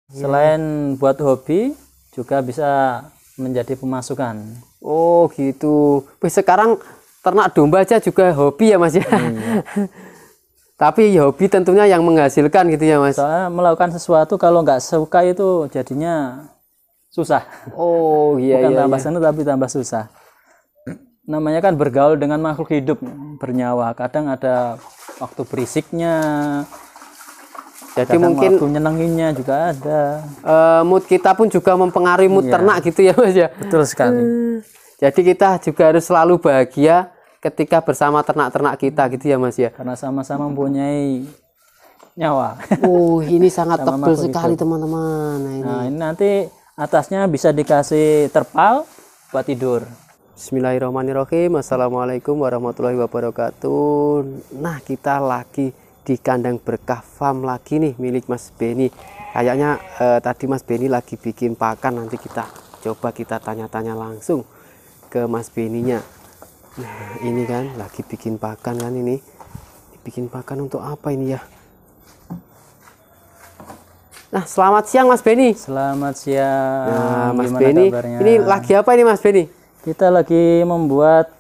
Selain buat hobi, juga bisa menjadi pemasukan. Oh gitu. Wih, sekarang ternak domba aja juga hobi ya Mas ya. Tapi hobi tentunya yang menghasilkan gitu ya Mas. Soalnya melakukan sesuatu kalau nggak suka itu jadinya susah. Oh iya Bukan iya. tambah senang tapi tambah susah. Namanya kan bergaul dengan makhluk hidup bernyawa. Kadang ada waktu berisiknya, Jadi kadang mungkin waktu nyenenginnya juga ada. mood kita pun juga mempengaruhi mood ternak gitu ya Mas ya. Betul sekali. Jadi kita juga harus selalu bahagia ketika bersama ternak-ternak kita gitu ya Mas ya. Karena sama-sama mempunyai nyawa. Oh ini sangat Sama tebal makhluk sekali hidup. teman-teman. Nah, ini. Nah, ini nanti atasnya bisa dikasih terpal buat tidur. Bismillahirrahmanirrahim. Assalamualaikum warahmatullahi wabarakatuh. Nah kita lagi di kandang berkah farm lagi nih milik Mas Benny. Kayaknya tadi Mas Benny lagi bikin pakan. Nanti kita coba kita tanya-tanya langsung ke Mas Benny-nya. Nah ini kan lagi bikin pakan kan ini. Bikin pakan untuk apa ini ya? Nah selamat siang Mas Benny. Selamat siang. Nah Mas Gimana Benny, kabarnya? ini lagi apa ini Mas Benny? Kita lagi membuat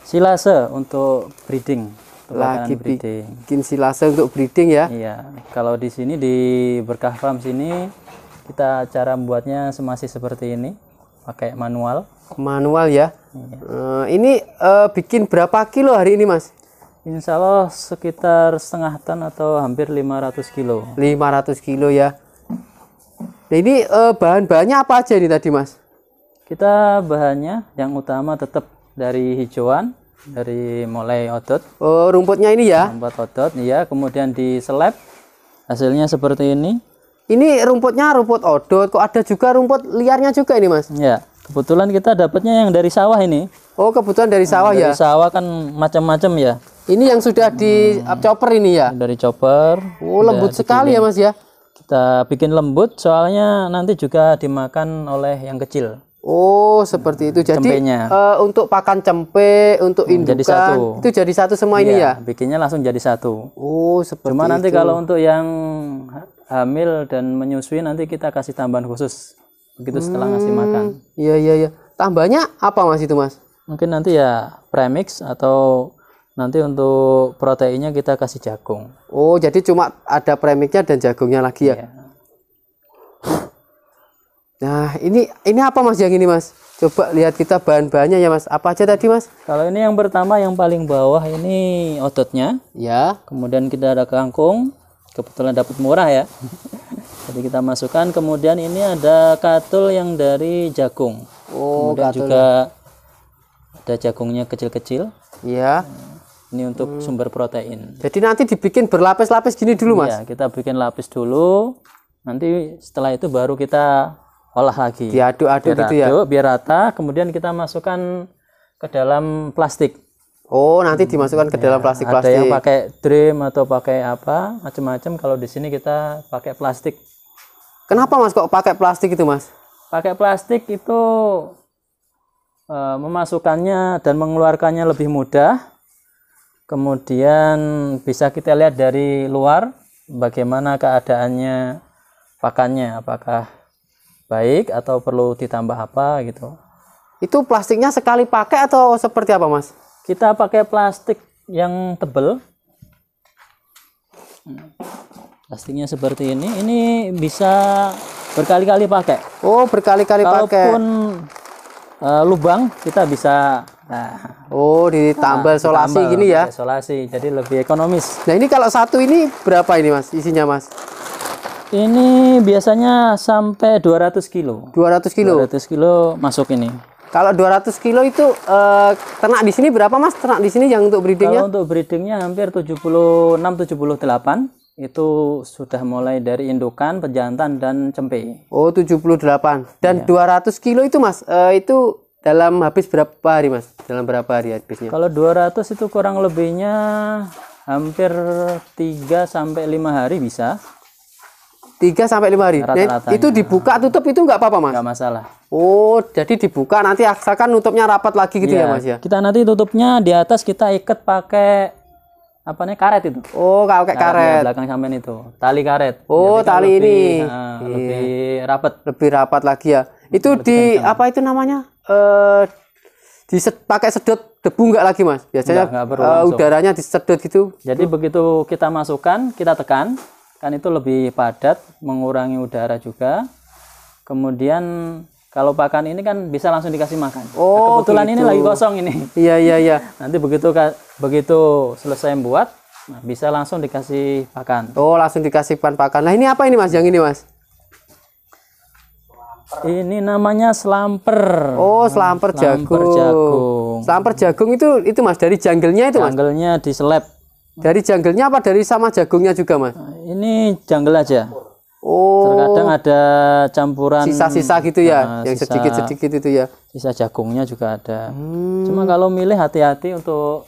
silase untuk breeding. untuk Lagi makanan breeding. bikin silase untuk breeding ya. Iya, kalau di sini di Berkah Farm sini kita cara membuatnya masih seperti ini, pakai manual. Manual ya. Iya. Ini bikin berapa kilo hari ini Mas? Insya Allah sekitar setengah ton atau hampir 500 kilo. 500 kilo ya. Nah ini bahan-bahannya apa aja ini tadi Mas? Kita bahannya yang utama tetap dari hijauan, dari mulai odot, Oh rumputnya ini ya. rumput odot, ya, kemudian diseleb, hasilnya seperti ini. Ini rumputnya rumput odot. Kok ada juga rumput liarnya juga ini Mas? Ya, kebetulan kita dapatnya yang dari sawah ini. Oh kebetulan dari sawah Dari ya. sawah kan macam-macam ya. Ini yang sudah di chopper ini ya. Dari chopper. Oh lembut sekali ya Mas ya. Kita bikin lembut soalnya nanti juga dimakan oleh yang kecil. Oh seperti itu. Jadi Cempenya. untuk pakan cempe, untuk indukan jadi satu. itu jadi satu semua ini ya. Bikinnya langsung jadi satu. Oh seperti Cuma nanti itu. kalau untuk yang hamil dan menyusui nanti kita kasih tambahan khusus. Begitu setelah ngasih makan. Iya iya iya. Tambahnya apa Mas itu Mas? Mungkin nanti ya premix atau nanti untuk proteinnya kita kasih jagung. Oh jadi cuma ada premixnya dan jagungnya lagi ya. Ya. Nah ini apa Mas yang ini Mas? Coba lihat kita bahan-bahannya ya Mas. Apa aja tadi Mas? Kalau ini yang pertama yang paling bawah ini ototnya. Ya. Kemudian kita ada kangkung. Kebetulan dapat murah ya. Jadi kita masukkan. Kemudian ini ada katul yang dari jagung. Oh Kemudian katul. juga ada jagungnya kecil-kecil. Ya. Ini untuk sumber protein. Jadi nanti dibikin berlapis-lapis gini dulu Mas. Ya, kita bikin lapis dulu. Nanti setelah itu baru kita olah lagi. Diaduk-aduk gitu ya. Aduk, biar rata. Kemudian kita masukkan ke dalam plastik. Oh nanti dimasukkan ke dalam Ada plastik-plastik. yang pakai drum atau pakai apa, macam-macam. Kalau di sini kita pakai plastik. Kenapa Mas kok pakai plastik itu Mas? Pakai plastik itu memasukkannya dan mengeluarkannya lebih mudah. Kemudian bisa kita lihat dari luar bagaimana keadaannya pakannya, apakah baik atau perlu ditambah apa gitu. Itu plastiknya sekali pakai atau seperti apa Mas? Kita pakai plastik yang tebal. Plastiknya seperti ini. Ini bisa berkali-kali pakai. Oh berkali-kali pakai. Kalaupun lubang kita bisa. Nah, Oh ditambal solasi ditambal, gini ya. pakai solasi, jadi lebih ekonomis. Nah ini kalau satu ini berapa ini Mas isinya Mas? Ini biasanya sampai 200 kilo. 200 kilo. 200 kilo masuk ini. Kalau 200 kilo itu ternak di sini berapa Mas? Ternak di sini yang untuk breedingnya? Kalau untuk breedingnya hampir 76-78 itu sudah mulai dari indukan, pejantan dan cempe. Oh 78. Dan 200 kilo itu Mas, itu dalam habis berapa hari Mas? Dalam berapa hari habisnya? Kalau 200 itu kurang lebihnya hampir 3 sampai 5 hari bisa. 3 sampai 5 hari. Nah, Rata-ratanya. itu dibuka tutup itu nggak apa-apa Mas? Nggak masalah. Oh jadi dibuka nanti asalkan nutupnya rapat lagi gitu ya Mas ya? Kita nanti tutupnya di atas kita ikat pakai apa nih, karet itu. Oh, kalau kayak Karetnya karet. belakang sampean itu, tali karet. Oh, Jadi kan tali lebih, ini. lebih rapat. Lebih rapat lagi ya. Itu di apa itu namanya? Pakai sedot debu nggak lagi mas? Biasanya Nggak perlu langsung. udaranya disedot gitu. Jadi begitu kita masukkan, kita tekan, kan itu lebih padat, mengurangi udara juga. Kemudian kalau pakan ini kan bisa langsung dikasih makan. Oh, Kebetulan gitu. ini lagi kosong ini. Iya iya iya. Nanti begitu selesai buat, nah, bisa langsung dikasih pakan. Oh, langsung dikasih pakan. Nah ini apa ini mas? Yang ini mas? Ini namanya selamper. Oh, selamper jagung. jagung. Selamper jagung itu mas dari janggelnya itu mas? Janggelnya diseleb. Dari janggelnya apa dari sama jagungnya juga mas? Nah, ini janggel aja. Oh, Terkadang ada campuran sisa-sisa gitu ya, nah, yang sisa- sedikit-sedikit itu ya. Sisa jagungnya juga ada. Cuma kalau milih hati-hati untuk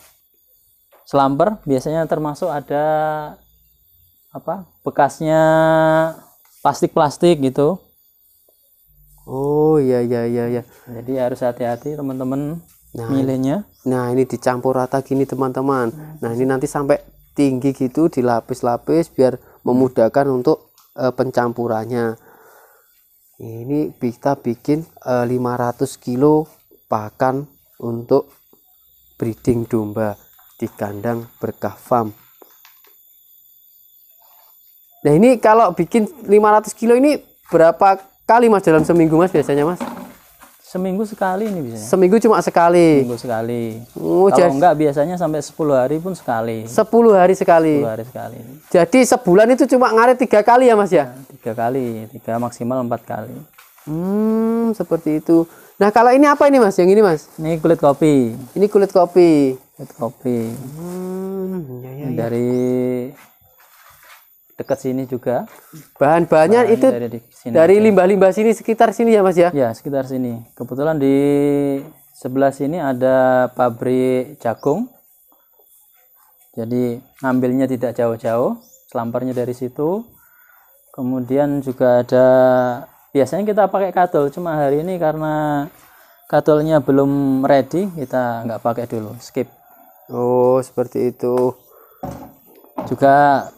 selamper, biasanya termasuk ada apa? Bekasnya plastik-plastik gitu. Oh iya iya iya iya. Jadi harus hati-hati teman-teman Nah, milihnya. Nah ini dicampur rata gini teman-teman. Nah ini nanti sampai tinggi gitu dilapis-lapis biar memudahkan untuk pencampurannya. Ini kita bikin 500 kilo pakan untuk breeding domba di kandang Berkah Farm. Nah ini kalau bikin 500 kilo ini berapa kali mas dalam seminggu mas biasanya mas? Seminggu sekali ini biasanya. Seminggu cuma sekali. Seminggu sekali. Oh, Kalau jadi enggak biasanya sampai 10 hari pun sekali. 10 hari sekali. 10 hari sekali. Jadi sebulan itu cuma ngarit 3 kali ya mas ya? 3 kali, 3 maksimal 4 kali. Seperti itu. Nah kalau ini apa ini mas? Yang ini mas? Ini kulit kopi. Ini kulit kopi. Kulit kopi. Ya, ya. Ini dari dekat sini juga. Bahan-bahannya Nah, ini itu dari sini. dari limbah-limbah sini sekitar sini ya mas ya? Ya, sekitar sini. Kebetulan di sebelah sini ada pabrik jagung. Jadi ngambilnya tidak jauh-jauh, selamparnya dari situ. Kemudian juga ada, biasanya kita pakai kadol, cuma hari ini karena kadolnya belum ready, kita nggak pakai dulu, skip. Oh seperti itu. Juga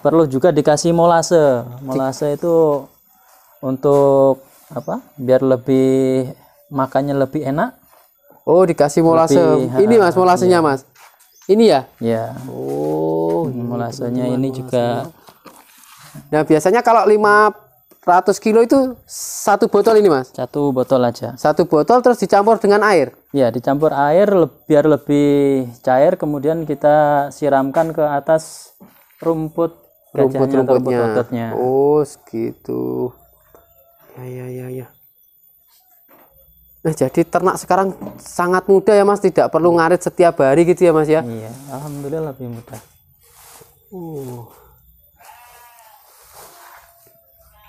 perlu juga dikasih molase. Molase itu untuk apa? Biar lebih makannya lebih enak. Oh dikasih molase. Ini mas molasenya mas. Ini ya? Ya. Oh. Molasenya ini juga. Nah biasanya kalau 500 kilo itu satu botol ini mas? Satu botol aja. Satu botol terus dicampur dengan air? Ya, dicampur air biar lebih cair, kemudian kita siramkan ke atas rumput gajahnya atau rumput ototnya. Oh segitu. Ya. Nah jadi ternak sekarang sangat mudah ya mas, tidak perlu ngarit setiap hari gitu ya mas ya? Iya, alhamdulillah lebih mudah.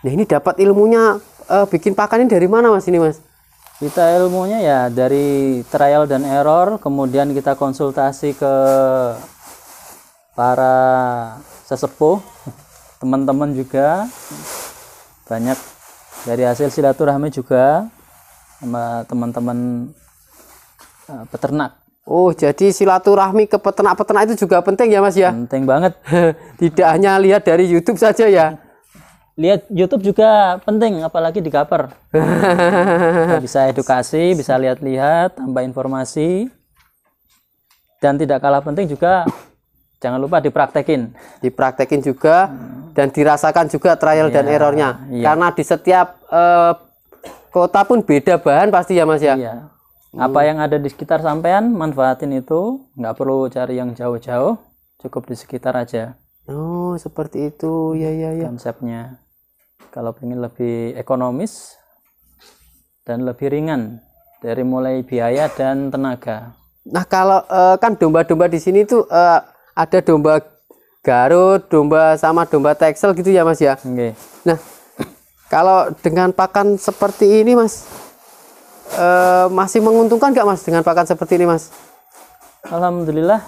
Nah ini dapat ilmunya bikin pakan ini dari mana mas ini mas? Kita ilmunya ya dari trial dan error, kemudian kita konsultasi ke para sesepuh, teman-teman juga, banyak dari hasil silaturahmi juga sama teman-teman peternak. Oh jadi silaturahmi ke peternak-peternak itu juga penting ya mas ya? Penting banget. Tidak hanya lihat dari YouTube saja ya? Lihat YouTube juga penting, apalagi di cover. Kita bisa edukasi, bisa lihat-lihat, tambah informasi. Dan tidak kalah penting juga jangan lupa dipraktekin. Dipraktekin juga dan dirasakan juga trial dan errornya. Iya. Karena di setiap kota pun beda bahan pasti ya mas ya? Iya. Apa yang ada di sekitar sampean, manfaatin itu. Nggak perlu cari yang jauh-jauh, cukup di sekitar aja. Oh seperti itu, ya. Konsepnya. Kalau ingin lebih ekonomis dan lebih ringan dari mulai biaya dan tenaga. Nah kalau kan domba-domba di sini tuh ada domba Garut, domba sama domba Texel gitu ya mas ya? Oke. Nah kalau dengan pakan seperti ini mas, masih menguntungkan nggak mas dengan pakan seperti ini mas? Alhamdulillah.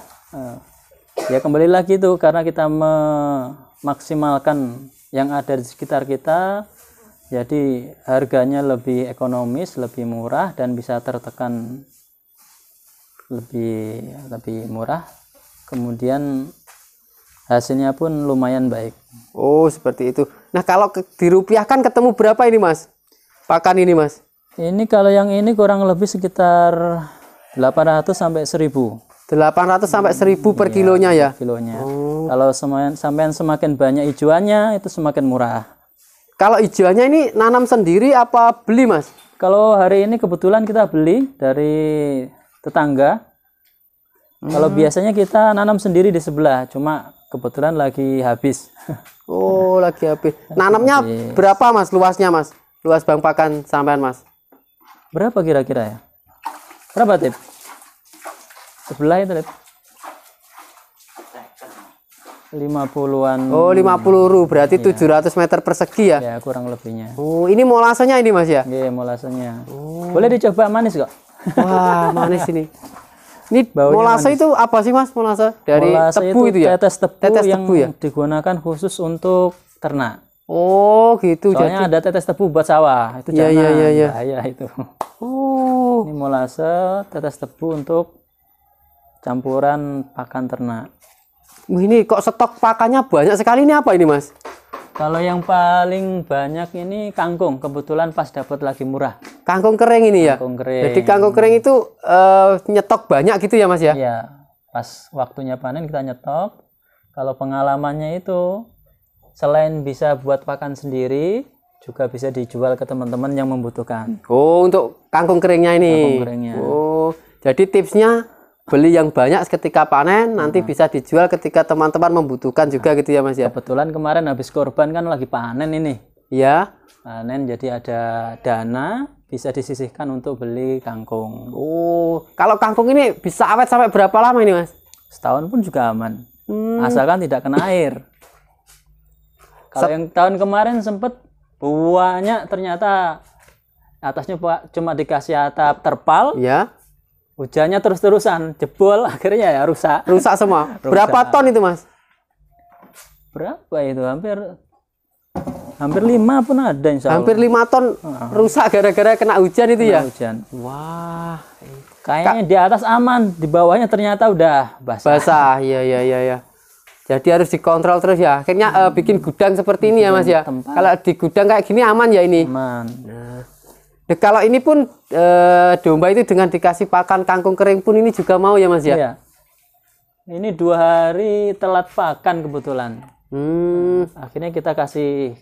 Ya kembali lagi tuh karena kita memaksimalkan yang ada di sekitar kita, jadi harganya lebih ekonomis, lebih murah dan bisa tertekan lebih murah. kemudian hasilnya pun lumayan baik. Oh, seperti itu. Nah, kalau dirupiahkan ketemu berapa ini, Mas? Pakan ini, Mas? Ini kalau yang ini kurang lebih sekitar 800 sampai 1000. 800 sampai 1000 per kilonya ya? Kilonya. Kalau sampean semakin banyak hijauannya itu semakin murah. Kalau hijauannya ini nanam sendiri apa beli, Mas? Kalau hari ini kebetulan kita beli dari tetangga. Kalau biasanya kita nanam sendiri di sebelah, cuma kebetulan lagi habis. Oh, lagi habis. Nanamnya berapa, Mas? Luasnya, Mas? Luas bang pakan sampean, Mas? Berapa kira-kira ya? Berapa, Tip? Sebelah itu, Tip. 50-an. Oh, 50 berarti 700 meter persegi ya? Ya, kurang lebihnya. Oh, ini molasenya ini, Mas ya? Iya, molasenya. Boleh dicoba manis kok. Wah, manis ini. Ini Baunya molase itu apa sih, Mas? Molase dari Molase tebu itu ya? Tetes tebu Tetes yang tebu ya? digunakan khusus untuk ternak. Oh, gitu. Soalnya ada tetes tebu buat sawah. Itu Iya, jangan. iya, iya. Bahaya itu. Oh, Ini molase tetes tebu untuk campuran pakan ternak. wah, ini kok stok pakannya banyak sekali, ini apa ini, Mas? Kalau yang paling banyak ini kangkung, kebetulan pas dapat lagi murah. Kangkung kering ini ya? Kangkung kering. Jadi kangkung kering itu nyetok banyak gitu ya, Mas ya? Iya, pas waktunya panen kita nyetok. Kalau pengalamannya itu selain bisa buat pakan sendiri, juga bisa dijual ke teman-teman yang membutuhkan. Oh, untuk kangkung keringnya ini. Kangkung keringnya. Oh, jadi tipsnya beli yang banyak ketika panen, nanti bisa dijual ketika teman-teman membutuhkan juga gitu ya, Mas ya? Kebetulan kemarin habis korban kan lagi panen ini. Iya. Panen jadi ada dana bisa disisihkan untuk beli kangkung. Oh, kalau kangkung ini bisa awet sampai berapa lama ini, Mas? Setahun pun juga aman. Asalkan tidak kena air. Kalau yang tahun kemarin sempet buahnya ternyata atasnya cuma dikasih atap terpal, Iya. hujannya terus-terusan, jebol, akhirnya ya rusak. Rusak semua. Berapa ton itu, Mas? Berapa itu? Hampir 5 pun ada insya Allah. Hampir 5 ton rusak gara-gara kena hujan itu ya? Kena hujan. Wah, Kayaknya di atas aman, di bawahnya ternyata udah basah. basah. Iya, iya, iya, iya. Jadi harus dikontrol terus ya. Akhirnya bikin gudang seperti ini ya, Mas ya. tempat. Kalau di gudang kayak gini aman ya ini. Aman. Nah, kalau ini pun domba itu dengan dikasih pakan kangkung kering pun ini juga mau ya, Mas ya? Iya. Ini 2 hari telat pakan kebetulan. Akhirnya kita kasih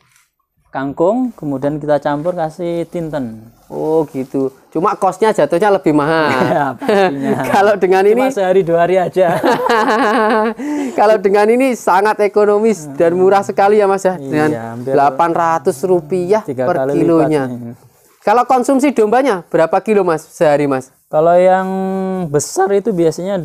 kangkung, kemudian kita campur kasih tinten. Oh gitu. Cuma kosnya jatuhnya lebih mahal. Ya, pastinya. Kalau dengan Cuma ini, sehari 2 hari aja. kalau dengan ini sangat ekonomis dan murah sekali ya, Mas ya. Dengan hampir Rp800 3 per kali kilonya. lipatnya. Kalau konsumsi dombanya berapa kilo, Mas, sehari, Mas? Kalau yang besar itu biasanya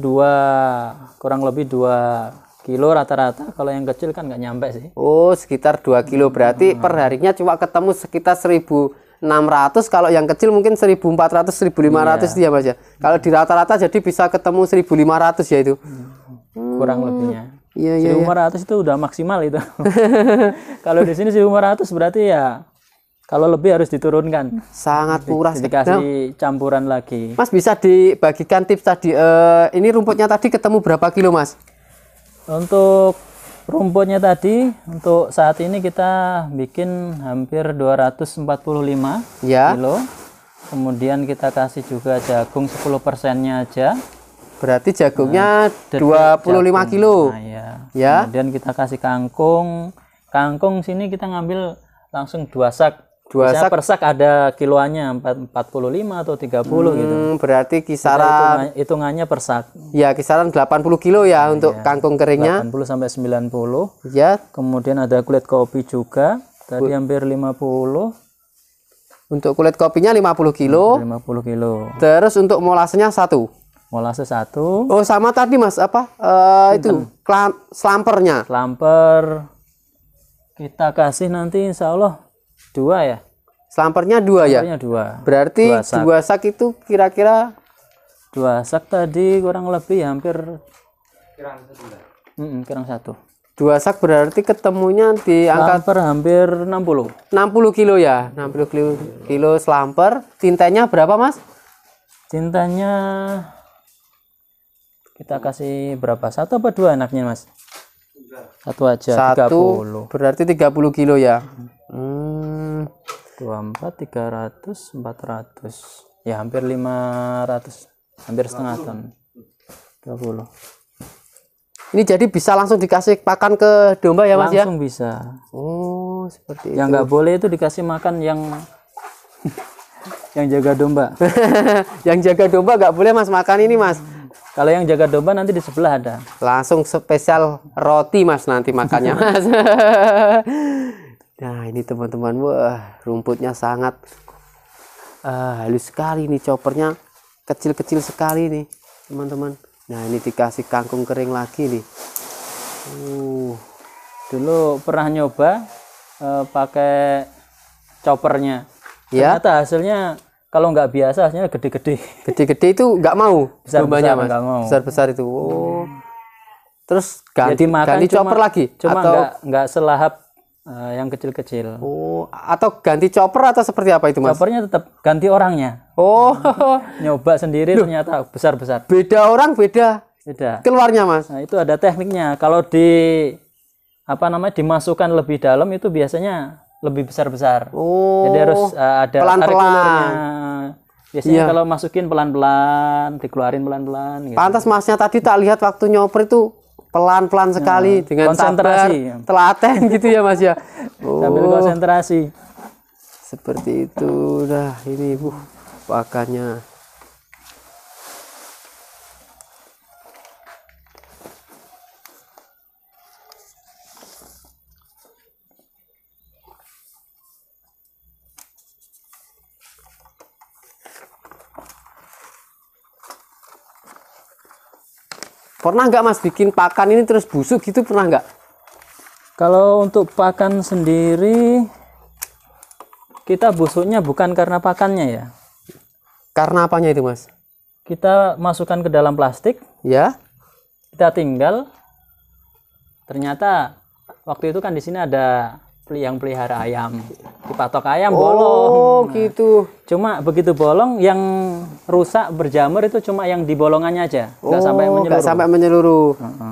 kurang lebih 2 kilo rata-rata. Kalau yang kecil kan nggak nyampe sih. Oh, sekitar 2 kilo. Berarti per harinya cuma ketemu sekitar 1.600. Kalau yang kecil mungkin 1.400, 1.500 dia, Mas ya. Kalau di rata-rata jadi bisa ketemu 1.500 ya itu. Kurang lebihnya. Iya, iya. 1.500 itu udah maksimal itu. Kalau di sini 1.500 berarti ya kalau lebih harus diturunkan. Sangat murah. Dikasih campuran lagi. Mas bisa dibagikan tips tadi. Ini rumputnya tadi ketemu berapa kilo, Mas? Untuk rumputnya tadi, untuk saat ini kita bikin hampir 245 Ya. kilo. Kemudian kita kasih juga jagung 10%-nya aja. Berarti jagungnya Dari 25 kilo. Nah, ya. Ya. Kemudian kita kasih kangkung. Kangkung sini kita ngambil langsung 2 sak. 2 Bisa sak. per sak ada kiloannya 45 atau 30 gitu. Berarti Kita kisaran hitungannya per sak. ya kisaran 80 kilo ya untuk kangkung keringnya. 80 sampai 90. Ya. Kemudian ada kulit kopi juga. Tadi hampir 50. Untuk kulit kopinya 50 kilo. 50 kilo. Terus untuk molasenya 1. Molase 1. Oh, sama tadi, Mas, apa? Itu slampernya. Lamper kita kasih nanti insya Allah 2 ya. Slampernya 2 ya. Lampernya 2. Berarti 2 sak. 2 sak itu kira-kira 2 sak tadi kurang lebih hampir kurang 1. 2 sak berarti ketemunya di angka Lamper hampir 60. 60 kilo ya. 60 kilo slamper. Tintanya berapa, Mas? Tintanya Kita kasih berapa? 1 apa 2 anaknya, Mas? 1 aja, 1 30. berarti 30 kilo ya. 24, 300, 400. Ya, hampir 500. Hampir setengah ton. 20. Ini jadi bisa langsung dikasih pakan ke domba ya Mas ya? Langsung bisa. Oh, seperti Yang itu. nggak boleh itu dikasih makan yang yang jaga domba. Yang jaga domba nggak boleh Mas makan ini Mas. Kalau yang jaga domba nanti di sebelah ada. Langsung spesial roti Mas nanti makannya Mas. Nah ini teman-teman, wah rumputnya sangat halus sekali nih, choppernya kecil-kecil sekali nih teman-teman. Nah ini dikasih kangkung kering lagi nih. Dulu pernah nyoba pakai choppernya. Ya. Ternyata hasilnya kalau nggak biasa hasilnya gede-gede. Gede-gede itu nggak mau dombanya Mas. Nggak mau. Besar-besar itu. Oh. Terus ganti Jadi makan chopper lagi cuma atau nggak selahap yang kecil-kecil. oh, atau ganti chopper atau seperti apa itu Mas? Choppernya tetap ganti orangnya. Oh. Nyoba sendiri ternyata besar-besar. Beda orang beda Beda. keluarnya Mas. Nah, itu ada tekniknya. Kalau dimasukkan lebih dalam itu biasanya lebih besar-besar. Oh. Jadi harus ada pelan-pelan. tarik ulurnya. Biasanya Iya. kalau masukin pelan-pelan, dikeluarin pelan-pelan gitu. Pantas Masnya tadi tak lihat waktu nyoper itu pelan-pelan sekali dengan konsentrasi. sabar, telaten gitu ya Mas ya. Sambil Oh, konsentrasi. seperti itu. Dah ini pakannya. Pernah nggak Mas bikin pakan ini terus busuk gitu, pernah nggak? Kalau untuk pakan sendiri kita busuknya bukan karena pakannya ya. Karena apanya itu Mas? Kita masukkan ke dalam plastik, Ya. kita tinggal. Ternyata waktu itu kan di sini ada yang pelihara ayam, dipatok ayam bolong. Oh gitu. Cuma begitu bolong, yang rusak berjamur itu cuma yang di bolongannya aja, nggak sampai menyeluruh. Nggak sampai menyeluruh.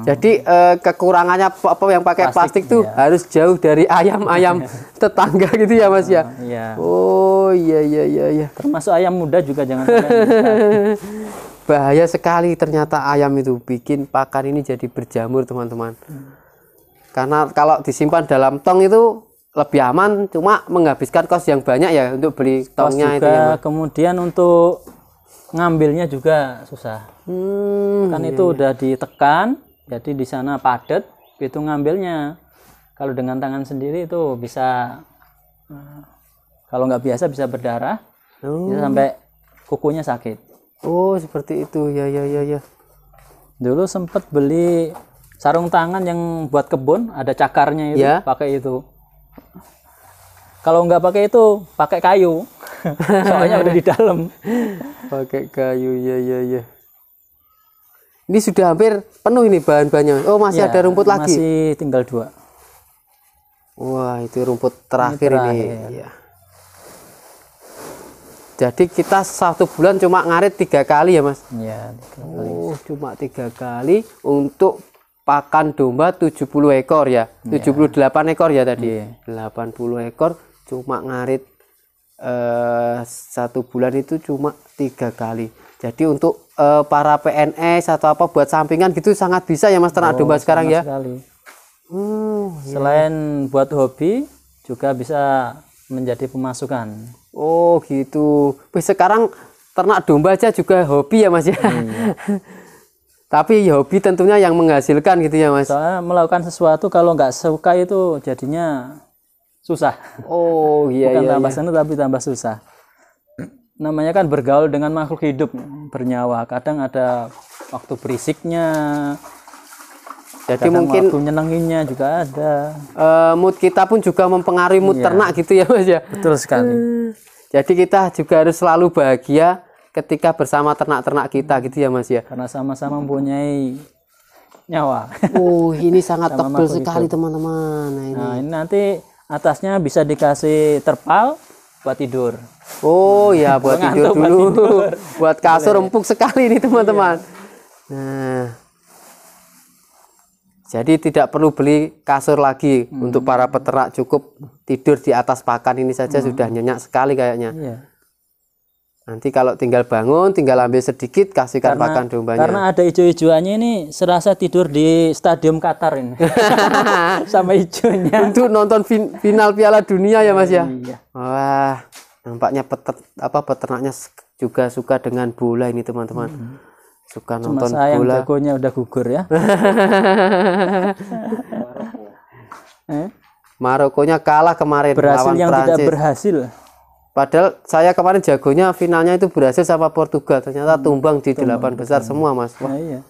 Jadi kekurangannya apa yang pakai plastik tuh iya. harus jauh dari ayam-ayam tetangga gitu ya Mas ya. Iya. Oh iya iya iya iya. Termasuk ayam muda juga jangan sampai rusak. Bahaya sekali ternyata ayam itu, bikin pakan ini jadi berjamur teman-teman. Karena kalau disimpan dalam tong itu lebih aman, cuma menghabiskan kos yang banyak ya untuk beli Kos tongnya juga, itu ya Mas. kemudian untuk ngambilnya juga susah. Kan itu udah ditekan, jadi di sana padat, itu ngambilnya. Kalau dengan tangan sendiri itu bisa, kalau nggak biasa bisa berdarah, bisa sampai kukunya sakit. Oh seperti itu ya ya ya ya. Dulu sempet beli sarung tangan yang buat kebun, ada cakarnya itu, Ya. pakai itu. Kalau nggak pakai itu, pakai kayu. Soalnya udah di dalam. Pakai kayu ya ya ya. Ini sudah hampir penuh ini bahan-bahannya. Oh masih Ya, ada rumput lagi. Masih tinggal 2. Wah itu rumput terakhir ini. Ya. Jadi kita 1 bulan cuma ngarit 3 kali ya Mas. Ya, Oh cuma 3 kali untuk pakan domba 70 ekor ya. 78 ekor ya tadi. 80 ekor cuma ngarit 1 bulan itu cuma 3 kali. Jadi untuk para PNS atau apa buat sampingan gitu sangat bisa ya Mas ternak domba sekarang ya. sekali. Selain buat hobi, juga bisa menjadi pemasukan. Oh gitu. Wih, sekarang ternak domba aja juga hobi ya Mas ya. Tapi hobi tentunya yang menghasilkan gitu ya Mas. Soalnya melakukan sesuatu kalau nggak suka itu jadinya susah. Oh iya Bukan iya. tambah senang tapi tambah susah. Namanya kan bergaul dengan makhluk hidup bernyawa. Kadang ada waktu berisiknya. Jadi Kadang mungkin waktu nyenenginnya juga ada. mood kita pun juga mempengaruhi mood ternak gitu ya Mas ya. Betul sekali. Jadi kita juga harus selalu bahagia ketika bersama ternak-ternak kita gitu ya Mas ya. Karena sama-sama mempunyai nyawa. Oh ini sangat Sama tebal makhluk sekali teman-teman. Nah, ini. Nah, ini nanti atasnya bisa dikasih terpal buat tidur. Oh ya buat tidur Ngantuk buat dulu. tidur. Buat kasur empuk sekali ini teman-teman. Nah, jadi tidak perlu beli kasur lagi untuk para peternak, cukup tidur di atas pakan ini saja sudah nyenyak sekali kayaknya. Iya. Nanti kalau tinggal bangun, tinggal ambil sedikit, kasihkan pakan dombanya. Karena ada hijau-hijauannya ini, serasa tidur di stadium Qatar ini. Sama hijaunya. Untuk nonton final Piala Dunia ya Mas ya. Iya. Wah, nampaknya peternaknya juga suka dengan bola ini teman-teman. Suka Cuma nonton sayang bola. jagonya udah gugur ya. Marokonya kalah kemarin Berhasil lawan yang tidak Prancis. berhasil. Padahal saya kemarin jagonya finalnya itu berhasil sama Portugal. Ternyata tumbang di 8 besar semua Mas. Wah, Nah, iya.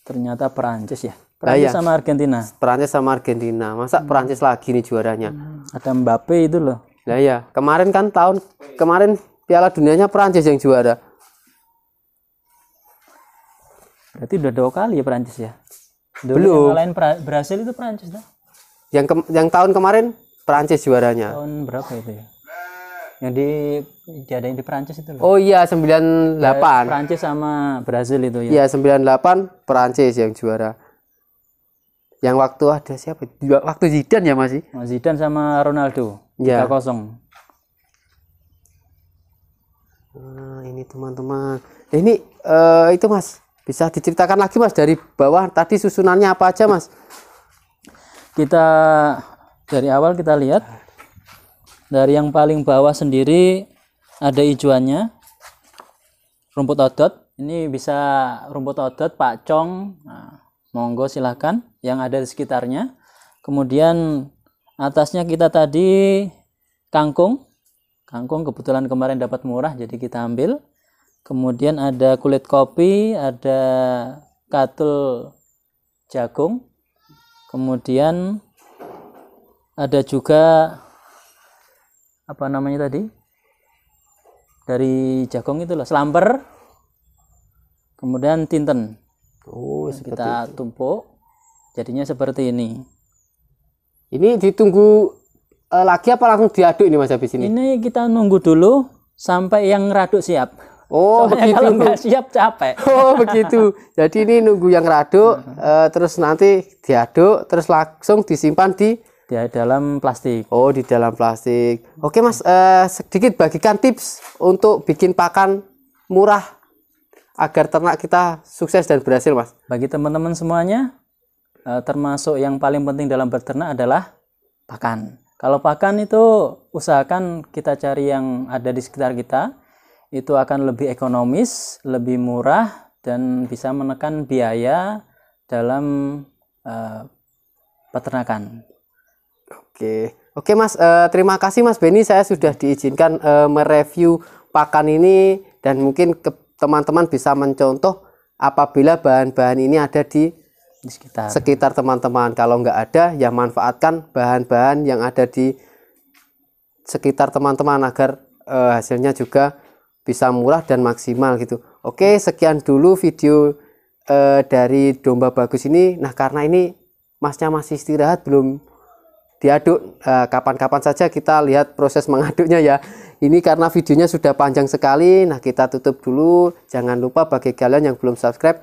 Ternyata Perancis ya. Nah, Perancis iya. sama Argentina. Prancis sama Argentina. Masa Prancis lagi nih juaranya? Ada Mbappe itu loh. Nah ya, kemarin kan tahun kemarin Piala Dunianya Prancis yang juara. Berarti udah 2 kali ya Perancis ya. Dulu Belum. yang ngalahin Brasil itu Perancis dah. Yang tahun kemarin Prancis juaranya. Tahun berapa itu ya? Yang diadain di Perancis itu loh. Oh iya 98. Perancis sama Brasil itu ya. Iya 98 Prancis yang juara. Yang waktu ada siapa? Waktu Zidane ya masih? Zidane sama Ronaldo. Iya. 3-0. Nah, ini teman-teman. Ini itu Mas. Bisa diceritakan lagi Mas dari bawah tadi susunannya apa aja Mas? Kita dari awal kita lihat dari yang paling bawah sendiri ada hijauannya, rumput odot. Ini bisa rumput odot, pakcong. Nah, monggo silahkan yang ada di sekitarnya. Kemudian atasnya kita tadi kangkung. Kangkung kebetulan kemarin dapat murah jadi kita ambil. Kemudian ada kulit kopi, ada katul jagung. Kemudian ada juga apa namanya tadi? Dari jagung itu loh, selamper. Kemudian tinten. Oh, Kita tumpuk. Jadinya seperti ini. ini ditunggu lagi apa langsung diaduk ini Mas habis ini? Ini kita nunggu dulu sampai yang ngeraduk siap. Oh, Soalnya begitu. kalau nggak siap capek. Oh, begitu. Jadi ini nunggu yang raduk terus nanti diaduk terus langsung disimpan di Dalam plastik. Oh, di dalam plastik. Oke, Mas, sedikit bagikan tips untuk bikin pakan murah agar ternak kita sukses dan berhasil, Mas. Bagi teman-teman semuanya, termasuk yang paling penting dalam berternak adalah pakan. Kalau pakan itu usahakan kita cari yang ada di sekitar kita. Itu akan lebih ekonomis, lebih murah, dan bisa menekan biaya dalam peternakan. Oke Mas, terima kasih Mas Beni, saya sudah diizinkan mereview pakan ini dan mungkin teman-teman bisa mencontoh apabila bahan-bahan ini ada di sekitar teman-teman. Kalau nggak ada, ya manfaatkan bahan-bahan yang ada di sekitar teman-teman agar hasilnya juga bisa murah dan maksimal gitu. Oke, sekian dulu video dari domba bagus ini. Nah, karena ini Masnya masih istirahat belum diaduk, kapan-kapan saja kita lihat proses mengaduknya ya. Ini karena videonya sudah panjang sekali. Nah, kita tutup dulu. Jangan lupa bagi kalian yang belum subscribe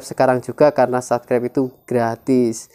sekarang juga karena subscribe itu gratis.